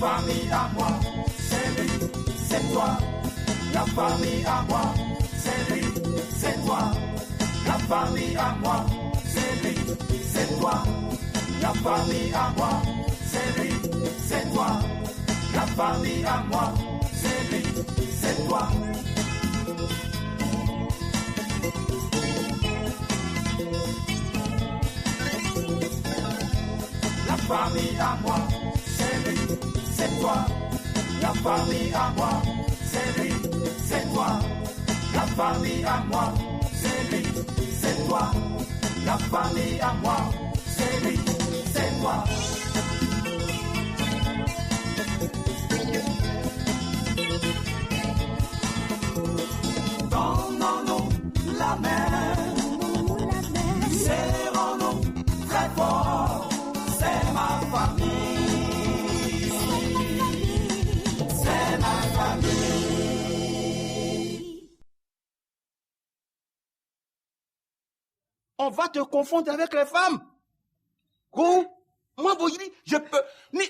famille à moi, c'est lui, c'est toi. La famille à moi, c'est lui, c'est toi. La famille à moi, c'est lui, c'est toi. La famille à moi, c'est lui, c'est toi. La famille à moi, c'est lui, c'est toi. La famille à moi, c'est lui, c'est toi. La famille à moi, c'est lui, c'est toi. La famille à moi, c'est lui, c'est toi. La famille à moi, c'est lui, c'est toi. Donnons-nous la main, serrons-nous très fort. C'est ma famille, c'est ma famille. On va te confondre avec les femmes. Quoi? Moi, Boyili, je peux, ni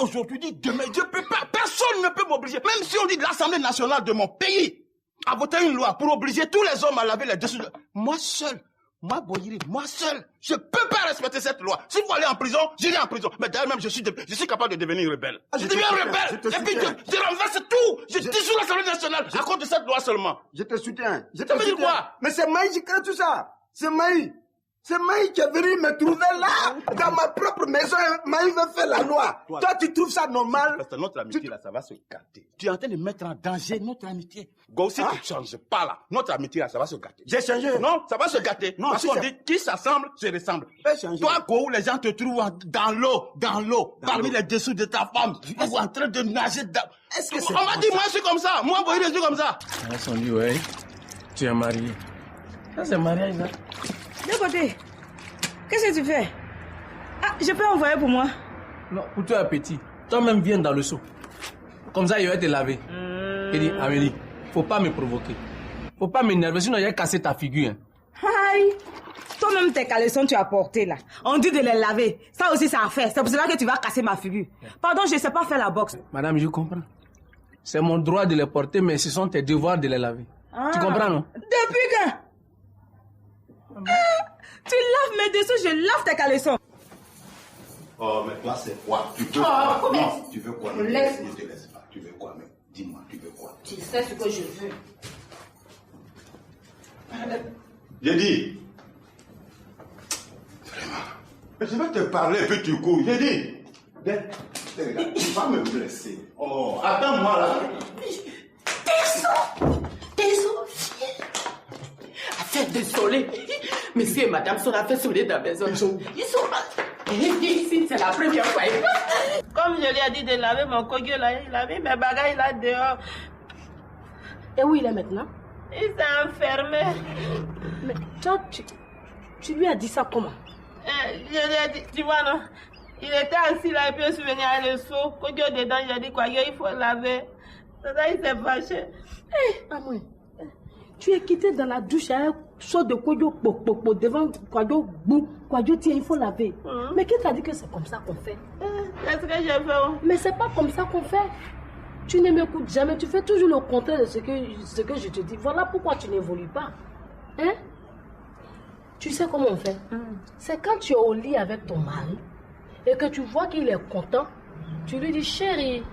aujourd'hui, ni demain, je peux pas, personne ne peut m'obliger, même si on dit de l'Assemblée nationale de mon pays, à voter une loi pour obliger tous les hommes à laver les dessous de... Moi seul, moi, Boyili, moi seul, je peux pas respecter cette loi. Si vous allez en prison, j'irai en prison. Mais d'ailleurs même, je suis capable de devenir rebelle. Je deviens rebelle, et puis je renverse tout. Je dissous l'Assemblée nationale à cause de cette loi seulement. Je te soutiens. Ça veut dire quoi? Mais c'est Maï qui crée tout ça. C'est Maï. C'est Maï qui est venu me trouver là, dans ma propre maison. Maï veut faire la loi. Toi, tu trouves ça normal? Parce que notre amitié, là, ça va se gâter. Tu es en train de mettre en danger notre amitié. Go, si tu ne changes pas, là, notre amitié, là, ça va se gâter. J'ai changé. Non, ça va se gâter. Non, parce qu'on dit, qui s'assemble, se ressemble. Toi, Go, les gens te trouvent dans l'eau, parmi les dessous de ta femme, ou en train de nager dedans. Est-ce que c'est on m'a dit, moi, je suis comme ça. Moi, Boy, je suis comme ça. On s'en dit, ouais. Tu es marié. Ça, c'est mariage, là. De côté. Qu'est-ce que tu fais? Ah, je peux envoyer pour moi? Non, pour toi, petit. Toi-même, viens dans le seau. Comme ça, il va te laver. Il dit, Amélie, faut pas me provoquer. Faut pas m'énerver, sinon il va casser ta figure. Hein. Aïe! Toi-même, tes caleçons, tu as porté là. On dit de les laver. Ça aussi, ça a fait. C'est pour cela que tu vas casser ma figure. Pardon, je ne sais pas faire la boxe. Madame, je comprends. C'est mon droit de les porter, mais ce sont tes devoirs de les laver. Tu comprends, non? Depuis quand? Tu laves mes dessous, je lave tes caleçons. Oh, mais toi, c'est quoi? Tu veux quoi? Non, tu veux quoi? Ne te laisse pas. Tu veux quoi, mais dis-moi, tu veux quoi? Tu sais ce que je veux. J'ai dit. Vraiment. Mais je vais te parler, puis tu cours. J'ai dit. Regarde, tu vas me blesser. Oh, attends-moi là. Désolé. Affaire désolé. Monsieur et madame sont affaires désolé dans la maison. Ils sont ici, c'est la première fois. Comme je lui ai dit de laver mon coquille là, il a mis mes bagages là dehors. Et où il est maintenant? Il s'est enfermé. Mais toi, tu lui as dit ça comment? Je lui ai dit, tu vois non? Il était assis là et puis je suis venu avec le seau. Coquille dedans, j'ai dit quoi, il faut laver. C'est ça, il s'est fâché. Maman, tu es quitté dans la douche avec un seau de koyo devant koyo bou, koyo tiens, il faut laver. Mais qui t'a dit que c'est comme ça qu'on fait? Qu'est-ce que je fais? Mais c'est pas comme ça qu'on fait. Tu ne m'écoutes jamais, tu fais toujours le contraire de ce que je te dis. Voilà pourquoi tu n'évolues pas. Hein? Tu sais comment on fait? C'est quand tu es au lit avec ton mari et que tu vois qu'il est content, tu lui dis, chérie,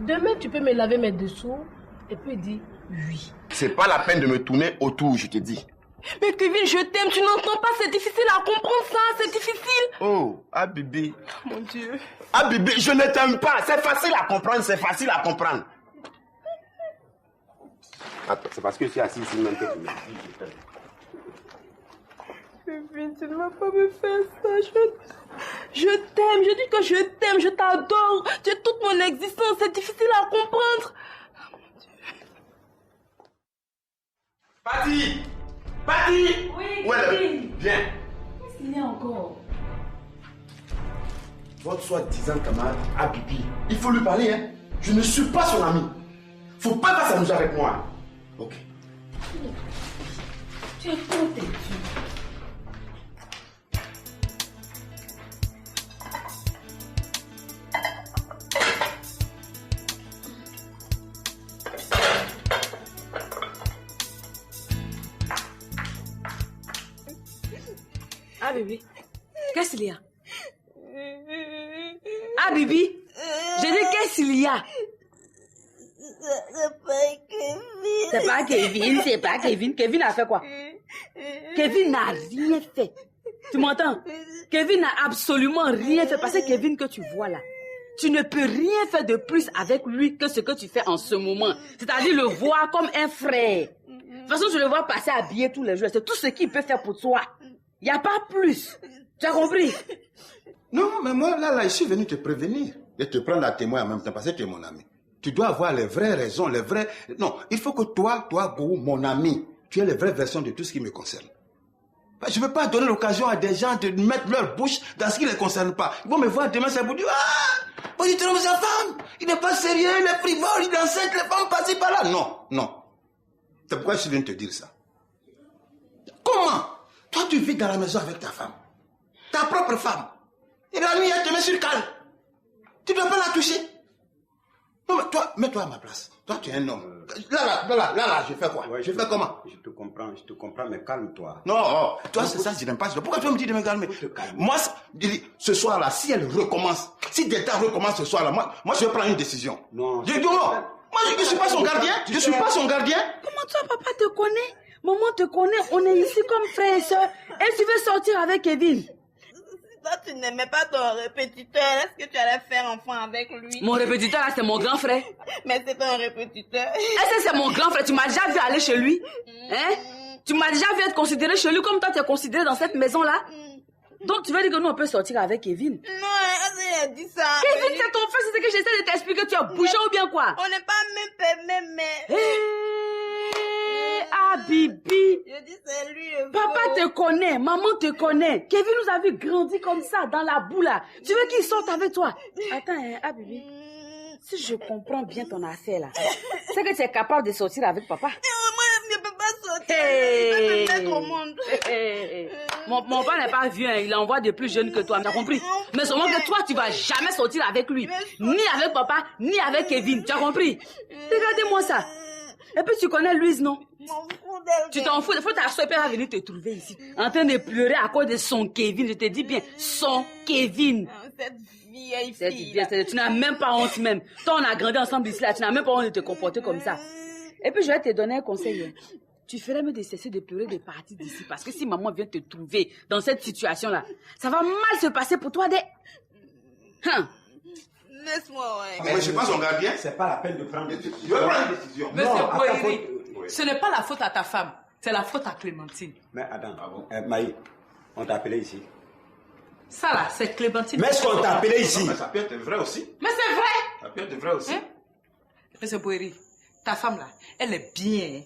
demain tu peux me laver mes dessous, et puis il dit oui. C'est pas la peine de me tourner autour, je te dis. Mais Kevin, je t'aime, tu n'entends pas, c'est difficile à comprendre ça, c'est difficile. Oh, Habibi. Mon Dieu. Habibi, je ne t'aime pas, c'est facile à comprendre, c'est facile à comprendre. Attends, c'est parce que je suis assis ici même que tu me dis je t'aime. Kevin, tu ne vas pas me faire ça, je t'aime, je dis que je t'aime, je t'adore, tu es toute mon existence, c'est difficile à comprendre. Patty! Patty! Oui, ouais, viens. Qu'est-ce qu'il y a encore? Votre soi-disant camarade Habibi, il faut lui parler, hein. Je ne suis pas son ami. Faut pas s'amuser avec moi. Ok. Tu es trop têtu. Ah, Bibi, qu'est-ce qu'il y a? Ah, Bibi, j'ai dit qu'est-ce qu'il y a? C'est pas Kevin, c'est pas Kevin. Kevin a fait quoi? Kevin n'a rien fait. Tu m'entends? Kevin n'a absolument rien fait parce que Kevin que tu vois là, tu ne peux rien faire de plus avec lui que ce que tu fais en ce moment. C'est-à-dire le voir comme un frère. De toute façon, je le vois passer habillé tous les jours. C'est tout ce qu'il peut faire pour toi. Il n'y a pas plus. Tu as compris? Non, mais moi, là, je suis venu te prévenir. Et te prendre à témoin en même temps parce que tu es mon ami. Tu dois avoir les vraies raisons, les vrais... Non, il faut que toi, Go, mon ami, tu aies les vraies versions de tout ce qui me concerne. Je ne veux pas donner l'occasion à des gens de mettre leur bouche dans ce qui ne les concerne pas. Ils vont me voir demain, c'est pour dire, ah, bon, il trompe sa femme, il n'est pas sérieux, il est frivole, il est enceinte, les femmes passent par là. Non, non. C'est pourquoi je viens de te dire ça. Comment? Toi, tu vis dans la maison avec ta femme, ta propre femme. Et la nuit, elle te met sur cale. Tu ne dois pas la toucher. Non, mais toi, mets-toi à ma place. Toi, tu es un homme. Là, je fais quoi? Ouais, je fais comment? Je te comprends, mais calme-toi. Non, oh, toi, c'est ça, je n'aime pas. Pourquoi tu me dis de me calmer? Moi, ce soir-là, si elle recommence, si Delta recommence ce soir-là, moi, je vais prendre une décision. Non. Je dis non. Moi, je ne suis pas son gardien. Je ne suis pas son gardien. Comment toi, papa te connaît? Maman te connaît. On est ici comme frère et soeur. Et tu veux sortir avec Kevin? Toi, tu n'aimais pas ton répétiteur. Est-ce que tu allais faire enfant avec lui? Mon répétiteur, là, c'est mon grand frère. Mais c'est ton répétiteur. Est-ce que c'est mon grand frère? Tu m'as déjà vu aller chez lui? Hein? Tu m'as déjà vu être considéré chez lui comme toi, tu es considéré dans cette maison-là? Donc, tu veux dire que nous, on peut sortir avec Kevin? Non, elle a dit ça. Kevin, c'est ton frère, c'est ce que j'essaie de t'expliquer. Tu as bougé ou bien quoi? On n'est pas même mais... Ah, Bibi. Je dis c'est lui. Papa te connaît, maman te connaît. Kevin nous a vu grandir comme ça, dans la boue là. Tu veux qu'il sorte avec toi? Attends, hein, Bibi. Si je comprends bien ton affaire là, c'est que tu es capable de sortir avec papa. Moi, je ne peux pas sortir. Il va me mettre au monde. Mon père n'est pas vieux, hein. Il envoie des plus jeunes que toi, tu as compris? Mais seulement que toi, tu vas jamais sortir avec lui. Ni avec papa, ni avec Kevin, tu as compris? Regardez-moi ça. Et puis tu connais Louise, non? Tu t'en fous, il faut ta soeur va venir te trouver ici, en train de pleurer à cause de son Kevin. Je te dis bien, son Kevin. Cette vieille fille. Tu n'as même pas honte même. Toi, on a grandi ensemble ici là, tu n'as même pas honte de te comporter comme ça. Et puis je vais te donner un conseil. Tu ferais mieux de cesser de pleurer de partir d'ici, parce que si maman vient te trouver dans cette situation là, ça va mal se passer pour toi. Laisse-moi, ouais. Mais je ne suis pas son gardien. C'est pas la peine de prendre des décisions. Je vais prendre une décision. Monsieur Boyeri, ce n'est pas la faute à ta femme, c'est la faute à Clémentine. Mais attends, Maï, on t'a appelé ici. Ça là, c'est Clémentine. Mais est-ce qu'on t'a appelé ici? Mais ça peut être vrai aussi. Mais c'est vrai. Ça peut être vrai aussi. Hein? Monsieur Boyeri, ta femme là, elle est bien. Hein?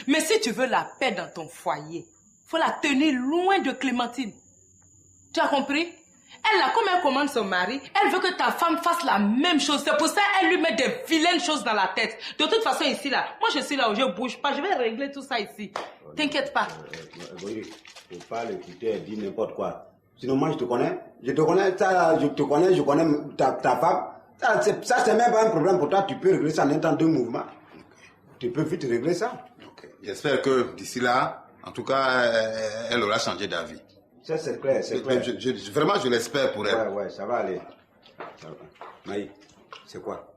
Mais si tu veux la paix dans ton foyer, faut la tenir loin de Clémentine. Tu as compris? Elle là, comme elle commande son mari, elle veut que ta femme fasse la même chose. C'est pour ça qu'elle lui met des vilaines choses dans la tête. De toute façon, ici là, moi je suis là où je bouge pas, je vais régler tout ça ici. T'inquiète pas. Oui, faut pas l'écouter, elle dit n'importe quoi. Sinon moi je te connais, je connais ta femme. Ça c'est même pas un problème pour toi, tu peux régler ça en un temps deux mouvements. Tu peux vite régler ça. Okay. J'espère que d'ici là, en tout cas, elle aura changé d'avis. Ça c'est clair, c'est clair. Vraiment, je l'espère pour elle. Ouais, ça va aller. Maï, c'est quoi?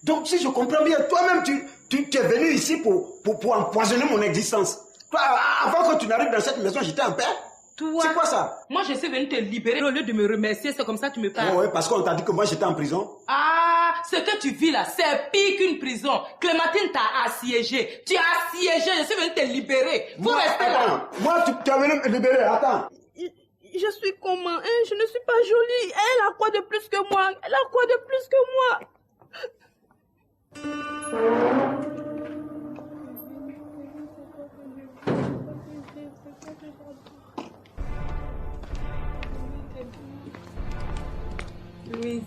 Donc si je comprends bien, toi-même tu es venu ici pour empoisonner mon existence. Toi, avant que tu n'arrives dans cette maison, j'étais en paix. Toi, c'est quoi ça? Moi je suis venue te libérer au lieu de me remercier, c'est comme ça que tu me parles. Ouais, parce qu'on t'a dit que moi j'étais en prison. Ah, ce que tu vis là, c'est pire qu'une prison. Clémentine t'a assiégé. Tu as assiégé, je suis venue te libérer. Faut rester là. Moi, tu es venu me libérer, attends. Je suis comment, hein? Je ne suis pas jolie. Elle a quoi de plus que moi? Elle a quoi de plus que moi? Louise.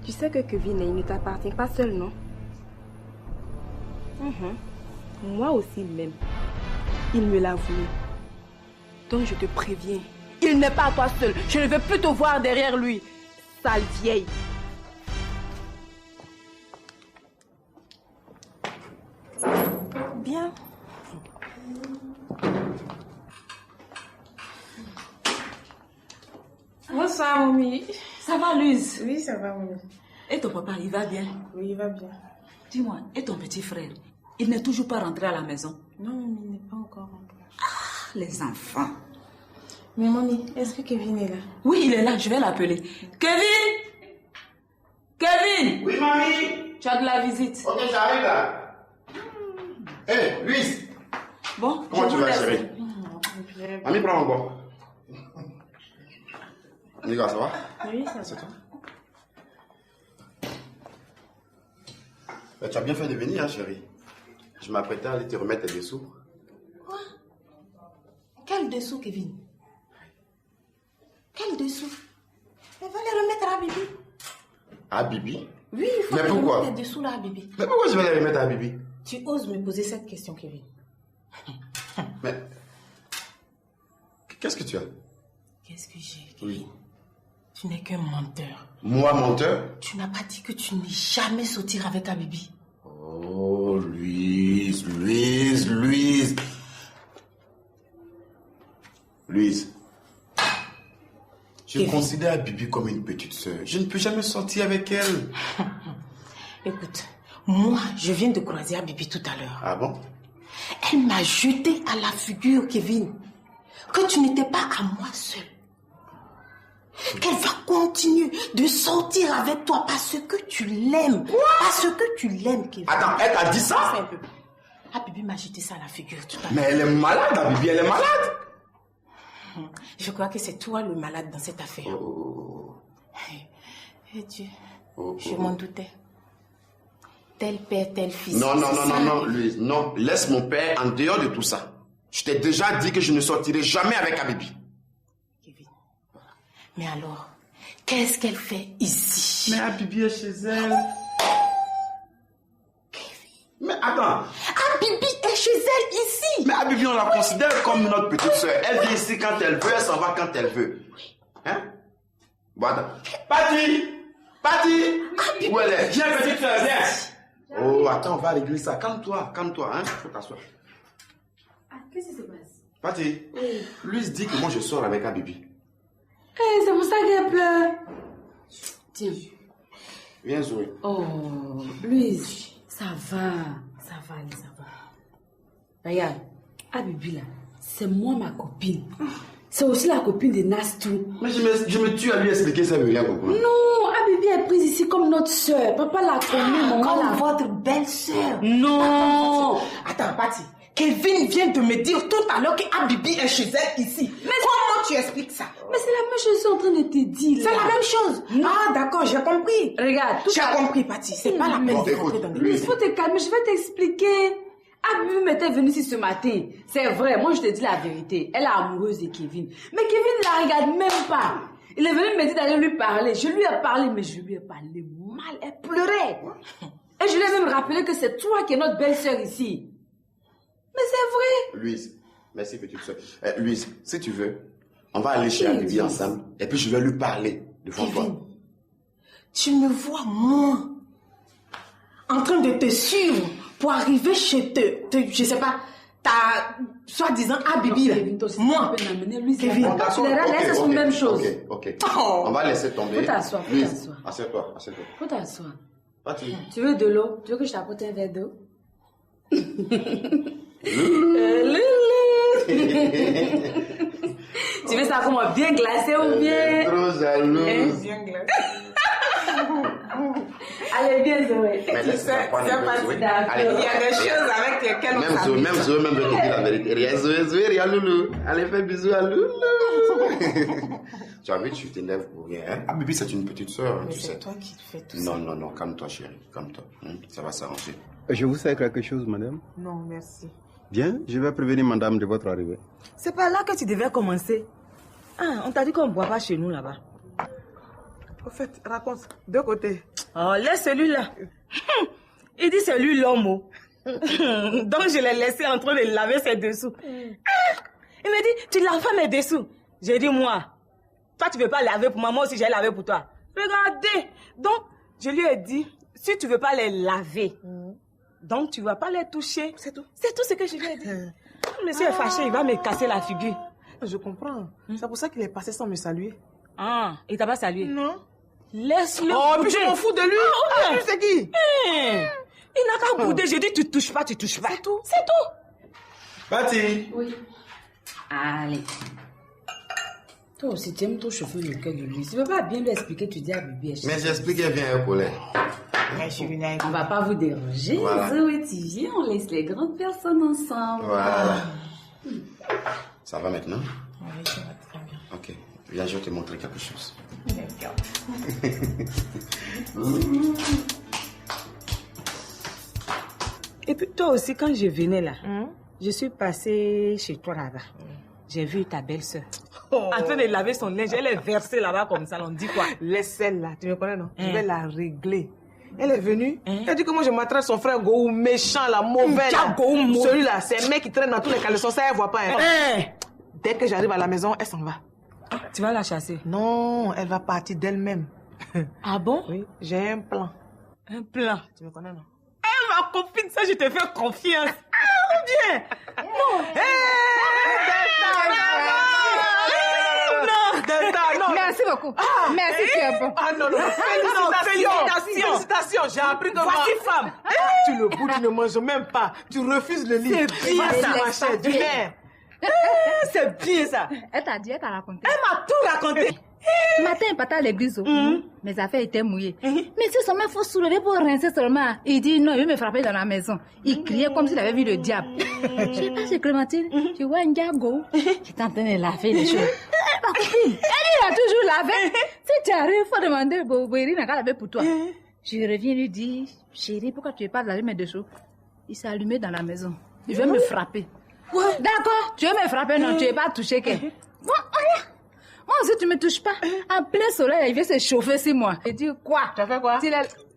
Tu sais que Kevin il ne t'appartient pas seul, non? Moi aussi même. Il me l'a voulu. Donc je te préviens, il il n'est pas à toi seul. Je ne veux plus te voir derrière lui. Sale vieille. Bien. Bonsoir, mamie. Ça va, Luz? Oui, ça va, mamie. Et ton papa, il va bien? Oui, il va bien. Dis-moi, et ton petit frère? Il n'est toujours pas rentré à la maison? Non, mamie, il n'est pas encore rentré. Ah, les enfants. Mais mamie, est-ce que Kevin est là? Oui, il est là, je vais l'appeler. Kevin! Kevin! Oui, mamie. Tu as de la visite. Ok, j'arrive là. Hé, Louise. Bon, Comment je tu vous vas, laisse. chérie? Mamie, prends mon bon. Nicolas, ça va? Oui, ça C'est va. toi? Tu as bien fait de venir, hein, chérie. Je m'apprêtais à aller te remettre tes dessous. Quoi? Quel dessous, Kevin? Quel dessous? Il va les remettre à Bibi. À Bibi? Oui, il faut Mais que je pourquoi? mette tes dessous là, bébé. Mais pourquoi je vais les remettre à Bibi? Tu oses me poser cette question, Kevin? Mais... Qu'est-ce que tu as? Qu'est-ce que j'ai, Kevin? Oui. Tu n'es qu'un menteur. Moi, menteur? Tu n'as pas dit que tu n'es jamais sortir avec Abibi. Oh, Louise, Louise, Louise. Louise. Je considère Bibi comme une petite sœur. Je ne peux jamais sortir avec elle. Écoute, moi, je viens de croiser Abibi tout à l'heure. Ah bon? Elle m'a jeté à la figure, Kevin, que tu n'étais pas à moi seule. Qu'elle va continuer de sortir avec toi parce que tu l'aimes. Parce que tu l'aimes, Kevin. Attends, elle t'a dit ça? Un peu. Abibi m'a jeté ça à la figure tout à l'heure. Mais elle est malade, Abibi, elle est malade. Je crois que c'est toi le malade dans cette affaire. Oh. Et Dieu, Oh, je m'en doutais. Tel père, tel fils. Non, non, c'est non, ça. non, non, Louise, non. Laisse mon père en dehors de tout ça. Je t'ai déjà dit que je ne sortirai jamais avec Abibi. Kevin. Mais alors, qu'est-ce qu'elle fait ici? Mais Abibi est chez elle. Mais attends. Abibi est chez elle ici. Mais Abibi, on la considère comme notre petite soeur. Elle vient ici quand elle veut, elle s'en va quand elle veut. Hein? Bon, attends. Patty! Patty! Où elle est? Viens, petite soeur, viens! Oh, attends, on va régler ça. Calme-toi, hein? Faut t'asseoir. Qu'est-ce qui se passe? Patty, Louise dit que moi je sors avec Abibi. C'est pour ça qu'elle pleure. Tiens. Viens, Zoé. Oh, Louise, ça va, allez, ça va. Regarde, Abibi là, c'est moi ma copine. C'est aussi la copine de Nastou. Mais je me tue à lui expliquer ça, elle veut rien comprendre. Non, Abibi est prise ici comme notre soeur. Papa la connaît, maman Comme la... votre belle-sœur. Non. Attends, Patty. Kevin vient de me dire tout à l'heure qu'Abibi est chez elle ici. Mais comment tu expliques ça? Mais c'est la même chose que je suis en train de te dire. C'est la même chose. Ah, d'accord, j'ai compris. Regarde, J'ai compris, Patty. C'est pas la peine de rentrer dans les Il faut te calmer, je vais t'expliquer. Abibi m'était venue ici ce matin. C'est vrai, moi je te dis la vérité. Elle est amoureuse de Kevin. Mais Kevin ne la regarde même pas. Il est venu me dire d'aller lui parler. Je lui ai parlé, mais je lui ai parlé mal. Elle pleurait. Et je lui ai même rappelé que c'est toi qui es notre belle-sœur ici. Mais c'est vrai. Louise, merci petite soeur. Louise, si tu veux, on va aller chez Abibi ensemble et puis je vais lui parler devant toi. Tu me vois, moi, en train de te suivre pour arriver chez je sais pas, ta soi-disant Abibi là. Moi, Kevin, C'est la même chose. Ok. Oh. On va laisser tomber. Faut t'asseoir, faut Louise, t'asseoir. assieds-toi. Faut t'asseoir. Patty. Tu veux de l'eau? Tu veux que je t'apporte un verre d'eau? Loulou. Tu veux ça comment bien glacé ou bien? Trop jalouse. Bien glacé. Allez, viens Zoé. Mais laisse-moi prendre un peu, Zoé. Il y a des choses avec lesquelles on s'amuse. Même Zoé veut te dire la vérité. Regarde Zoé, regarde Loulou. Allez, fais bisous à Loulou. Tu as vu, tu t'énerves pour rien. Hein? Ah, Bibi, c'est une petite soeur, Mais tu sais. c'est toi qui fais tout ça. Non, calme-toi, chérie. Calme-toi. Ça va s'arranger. Je vous sers quelque chose, madame? Non, merci. Bien, je vais prévenir madame de votre arrivée. C'est pas là que tu devais commencer. Ah, on t'a dit qu'on ne boit pas chez nous là-bas. Au fait, raconte, de côté. Oh, laisse celui-là. Il dit c'est lui l'homme. Donc je l'ai laissé en train de laver ses dessous. Ah, il me dit, tu laves pas mes dessous. J'ai dit moi. Toi, tu veux pas laver pour moi, moi aussi j'ai lavé pour toi. Regardez. Donc, je lui ai dit, si tu veux pas les laver, donc tu vas pas les toucher. C'est tout. C'est tout ce que je lui ai dit. Monsieur est fâché, il va me casser la figure. Je comprends. C'est pour ça qu'il est passé sans me saluer. Ah, il t'a pas salué? Non. Laisse-le. Oh, bouder. puis je m'en fous de lui. Ah, lui, c'est qui? Il n'a qu'à bouder. J'ai dit, tu touches pas, tu touches pas. C'est tout. C'est tout. Bati. Oui. Allez. Toi aussi, tu aimes ton chauffeur le cœur de lui. Tu veux pas bien lui expliquer, tu dis à Bibi. Mais j'expliquais bien un collègue. On va pas vous déranger. Voilà. Zoé, tu viens, on laisse les grandes personnes ensemble. Voilà. Ça va maintenant? Oui, ça va très bien. Ok. Viens, je vais te montrer quelque chose. D'accord. Et puis toi aussi, quand je venais là, je suis passée chez toi là-bas. J'ai vu ta belle-sœur en train de laver son linge. Elle est versée là-bas comme ça. On dit quoi? Laisse celle-là, tu me connais, non? Je vais la régler. Elle est venue, elle dit que moi je m'attrape son frère Gohou, méchant, la mauvaise. Celui-là, c'est un mec qui traîne dans tous les caleçons, ça elle voit pas. Dès que j'arrive à la maison, elle s'en va. Tu vas la chasser? Non, elle va partir d'elle-même. Ah bon? Oui, j'ai un plan. Un plan? Tu me connais, non? Ma copine, ça je te fais confiance. Bien. Non. Non. Merci beaucoup. Merci, tu es bon. Ah non, félicitations. J'ai appris que voici femme. Tu le bouts, tu ne manges même pas. Tu refuses le lit. C'est bien ça, ma chère. Du verre. C'est bien ça. Elle t'a dit, elle t'a raconté. Elle m'a tout raconté. Matin, il partait à l'église. Mes affaires étaient mouillées. Mais c'est seulement il faut soulever pour rincer seulement. Il dit non, il veut me frapper dans la maison. Il criait comme s'il avait vu le diable. Je sais pas, c'est Clémentine. Tu vois un diable. J'étais en train de laver les choses. Ma copine, elle a toujours lavé. Si tu arrives, il faut demander Boiri n'a qu'à laver pour toi. Je reviens lui dire, chérie, pourquoi tu veux pas laver mes dessous? Il s'est allumé dans la maison. Il veut me frapper. D'accord, tu veux me frapper, non, tu veux pas toucher que. Bon, rien. Moi aussi, tu me touches pas. En plein soleil, il veut se chauffer sur moi. Il dit quoi? Tu as fait quoi?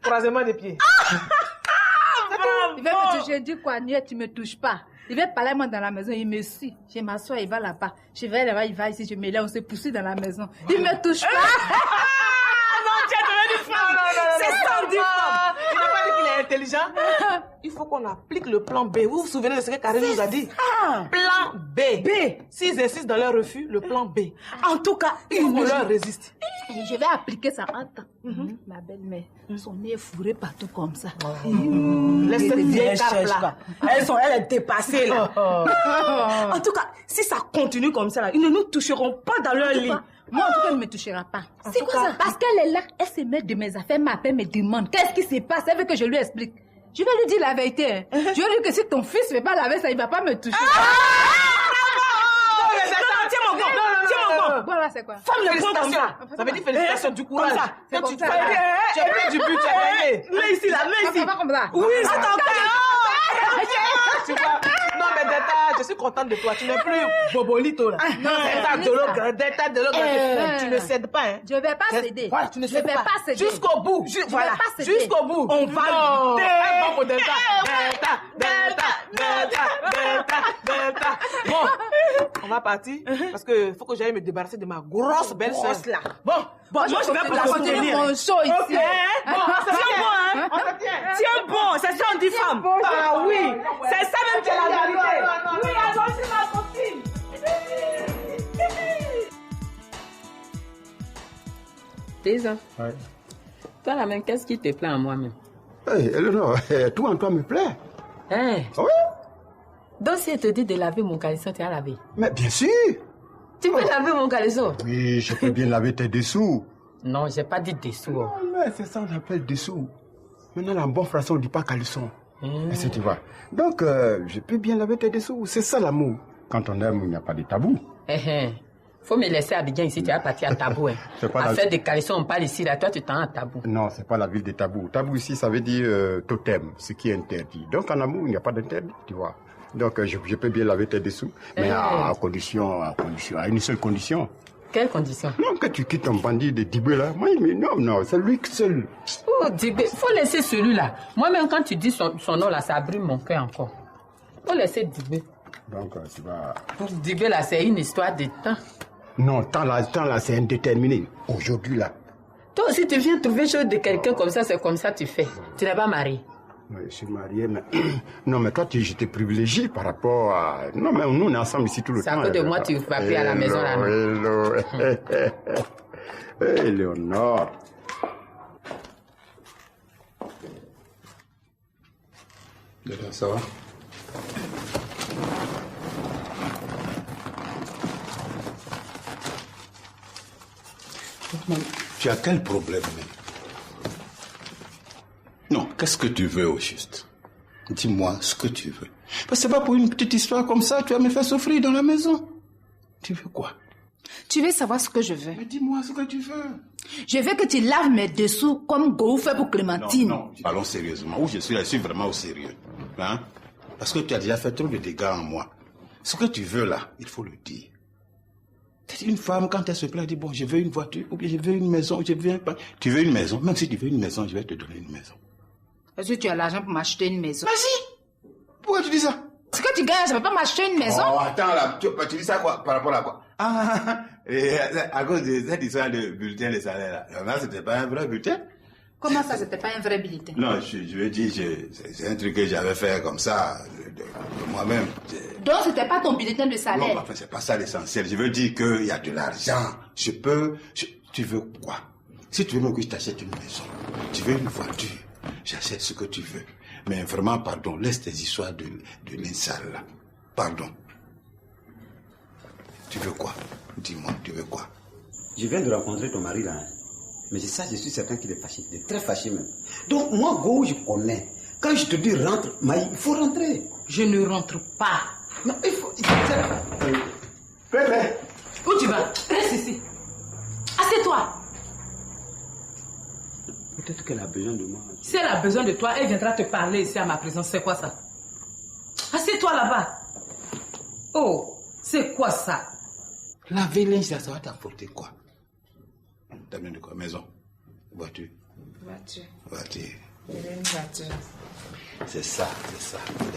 Croisement des pieds. Il veut me toucher. Il dit quoi? Tu me touches pas. Il veut parler moi dans la maison. Il me suit. Je m'assois, il va là-bas. Je vais là-bas, il va ici. Je me lève, on se pousse dans la maison. Il me touche pas. Non, tu as devenu femme. C'est ça, dit femme. Il n'a pas dit qu'il est intelligent. Il faut qu'on applique le plan B. Vous vous souvenez de ce que Karine nous a dit? Plan B. S'ils insistent dans leur refus, le plan B. En tout cas, on leur résiste. Je vais appliquer ça en temps. Ma belle-mère, son nez est fourré partout comme ça. Laisse cette vieille carpe là. Elle est dépassée là. En tout cas, si ça continue comme ça là, ils ne nous toucheront pas dans leur lit. Moi, en tout cas, elle ne me touchera pas. C'est quoi ça? Parce qu'elle est là, elle se met de mes affaires, m'appelle, me demande qu'est-ce qui se passe. Elle veut que je lui explique. Je vais lui dire la vérité. Je vais lui dire que si ton fils ne fait pas laver ça, il ne va pas me toucher. Tiens mon gant. Voilà, c'est quoi? Femme le prend comme ça. Ça veut dire félicitations, du courage. Comme ça. C'est Quand comme tu ça. as pris du but, tu as gagné. Mets ici là, mets ici. Pas comme ça. Oui, c'est encore. Tu vois? Non, mais Deta, je suis contente de toi. Tu n'es plus Bobolito là. Non, Deta de l'autre. Tu ne cèdes pas, hein. Je ne vais pas céder. Voilà, tu ne cèdes vais pas céder. Jusqu'au bout. Voilà. Jusqu'au bout. On va lutter. Bon pour Deta. Bon, on va partir parce que faut que j'aille me débarrasser de ma grosse belle-sœur là. Bon, moi je vais pour la continuer mon show ici. Ok. Bon, c'est bon, hein. On se tient. Tiens bon, c'est ça on dit femme. Ah oui. C'est ça même qui est la vérité. Oui, alors c'est ma copine. Déjà. Ouais. Toi là même, qu'est-ce qui te plaît en moi-même? Hey, Eleanor, tout en toi me plaît. Hein? Oui. Donc si elle te dit de laver mon caleçon, tu as lavé? Mais bien sûr. Tu peux laver mon caleçon? Oui, je peux bien laver tes dessous. Non, j'ai pas dit dessous. Non, mais c'est ça on appelle dessous. Maintenant, en bon français, on ne dit pas caleçon. Est-ce que tu vois? Donc, je peux bien laver tes dessous. C'est ça l'amour. Quand on aime, il n'y a pas de tabou. Faut me laisser Abidjan ici, tu vas partir à tabou. Hein. À faire des caleçons, on parle ici, là, toi tu t'en as à tabou. Non, c'est pas la ville des tabous. Tabou ici, ça veut dire totem, ce qui est interdit. Donc en amour, il n'y a pas d'interdit, tu vois. Donc je peux bien laver tes dessous, mais à une seule condition. Quelle condition? Non, que tu quittes ton bandit de Dibé là. Moi, mais non, c'est lui seul. Oh, Dibé, faut laisser celui-là. Moi-même, quand tu dis son nom là, ça brûle mon cœur encore. Faut laisser Dibé. Donc tu vas... Pour Dibé là, c'est une histoire de temps. Non, tant là, c'est indéterminé. Aujourd'hui, là. Toi aussi, tu viens trouver chose de quelqu'un comme ça, c'est comme ça tu fais. Tu n'es pas marié. Oui, je suis marié, mais... Non, mais toi, je te privilégie par rapport à... Non, mais nous, on est ensemble ici tout le temps. C'est à cause de moi, tu vas plus à la maison, là. Hello. Hey, Léonore. Ça va? Tu as quel problème, même? Non, qu'est-ce que tu veux au juste? Dis-moi ce que tu veux. Parce que c'est pas pour une petite histoire comme ça, tu vas me faire souffrir dans la maison. Tu veux quoi? Tu veux savoir ce que je veux? Mais dis-moi ce que tu veux. Je veux que tu laves mes dessous comme Go fait pour Clémentine. Non, parlons sérieusement. Où je suis vraiment au sérieux. Hein? Parce que tu as déjà fait trop de dégâts en moi. Ce que tu veux là, il faut le dire. Une femme, quand elle se plaint, elle dit, bon, je veux une voiture, ou bien je veux une maison, je veux un... Tu veux une maison? Même si tu veux une maison, je vais te donner une maison. Est-ce que tu as l'argent pour m'acheter une maison? Vas-y! Pourquoi tu dis ça? Ce que tu gagnes, ça ne peut pas m'acheter une maison? Oh, attends, là, tu dis ça quoi? Par rapport à quoi? À cause de cette histoire de bulletin de salaire, là. Là, c'était pas un vrai bulletin? Comment ça, c'était pas un vrai bulletin? Non, je veux dire, c'est un truc que j'avais fait comme ça, de moi-même. Donc, c'était pas ton bulletin de salaire? Non, enfin, c'est pas ça l'essentiel. Je veux dire qu'il y a de l'argent. Tu veux quoi? Si tu veux que je t'achète une maison, tu veux une voiture, j'achète ce que tu veux. Mais vraiment, pardon, laisse tes histoires de l'insal, là. Pardon. Tu veux quoi? Dis-moi, tu veux quoi? Je viens de rencontrer ton mari, là. Mais ça, je suis certain qu'il est fâché. Il est très fâché, même. Donc, moi, Go, je connais. Quand je te dis rentre, Maï, il faut rentrer. Je ne rentre pas. Non, il faut... Pépé! Où tu vas? Reste ici. Assieds-toi. Peut-être qu'elle a besoin de moi. Si elle a besoin de toi, elle viendra te parler ici à ma présence. C'est quoi ça? Assieds-toi là-bas. Oh, c'est quoi ça? Laver linge, ça va t'apporter quoi? T'as besoin de quoi? Maison? Voiture? Voiture. Une voiture. C'est ça.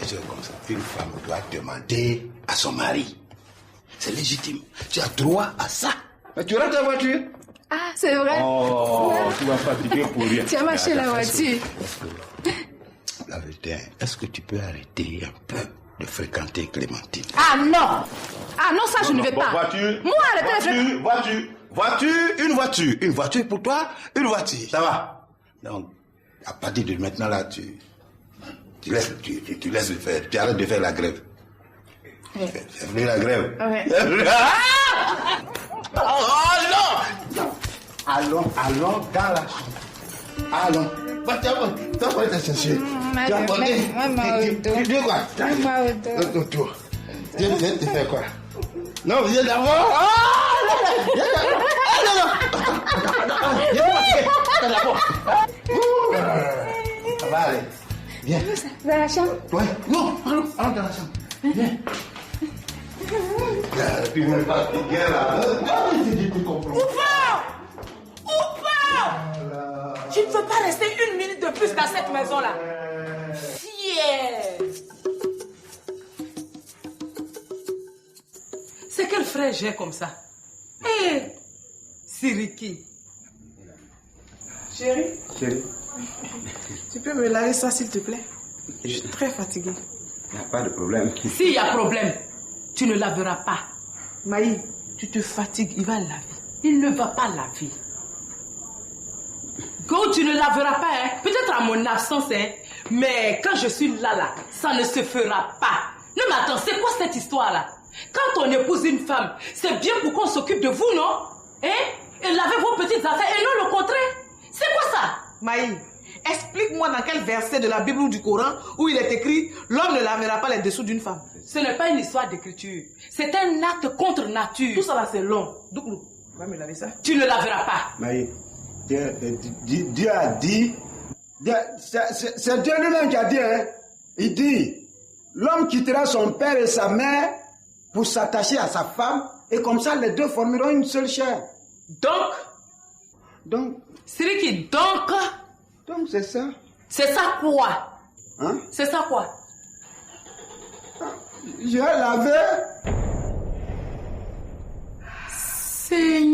Les choses comme ça. Une femme doit demander à son mari. C'est légitime. Tu as droit à ça. Mais tu rentres ta voiture? Ah, c'est vrai? Oh, tu vas fatiguer pour rien. Tu as marché la voiture. La vérité, est-ce que tu peux arrêter un peu de fréquenter Clémentine? Ah non! Ah non, ça je ne vais pas. Voiture. Moi, arrêtez de Voiture, une voiture pour toi, une voiture. Ça va? Donc, à partir de maintenant là, tu laisses le faire. Tu arrêtes de faire la grève. Oui. C'est venu la grève. Oui. Allons dans la chambre. Allons. Tu vas pas te chercher. Tu vas pas dis quoi? Autour. Viens te faire quoi? Non, viens d'abord. Viens d'abord. Ça va aller. Viens. Dans la chambre? Ouais. Non, allons dans la chambre. Viens. Puis on est pas bien là. Tu comprends. Tu ne peux pas rester une minute de plus dans cette maison-là. Fier. C'est quel frère j'ai comme ça? Hé, Siriki. Chérie, tu peux me laver ça s'il te plaît? Je suis très fatiguée. Il n'y a pas de problème. S'il y a problème, tu ne laveras pas. Maï, tu te fatigues, il va laver. Il ne va pas laver. Go, tu ne laveras pas, hein? Peut-être à mon absence, hein? Mais quand je suis là, ça ne se fera pas. Non, mais attends, c'est quoi cette histoire-là? Quand on épouse une femme, c'est bien pour qu'on s'occupe de vous, non? Hein? Et lavez vos petites affaires et non le contraire. C'est quoi ça? Maï, explique-moi dans quel verset de la Bible ou du Coran où il est écrit « L'homme ne lavera pas les dessous d'une femme ». Ce n'est pas une histoire d'écriture. C'est un acte contre nature. Tout ça là, c'est long. Douglou, va me laver ça. Tu ne laveras pas. Maï, Dieu a dit, c'est Dieu lui-même qui a dit, hein? Il dit, l'homme quittera son père et sa mère pour s'attacher à sa femme et comme ça les deux formeront une seule chair. Donc, Siriki, donc c'est ça. C'est ça quoi? Hein? C'est ça quoi? Je vais laver. Seigneur.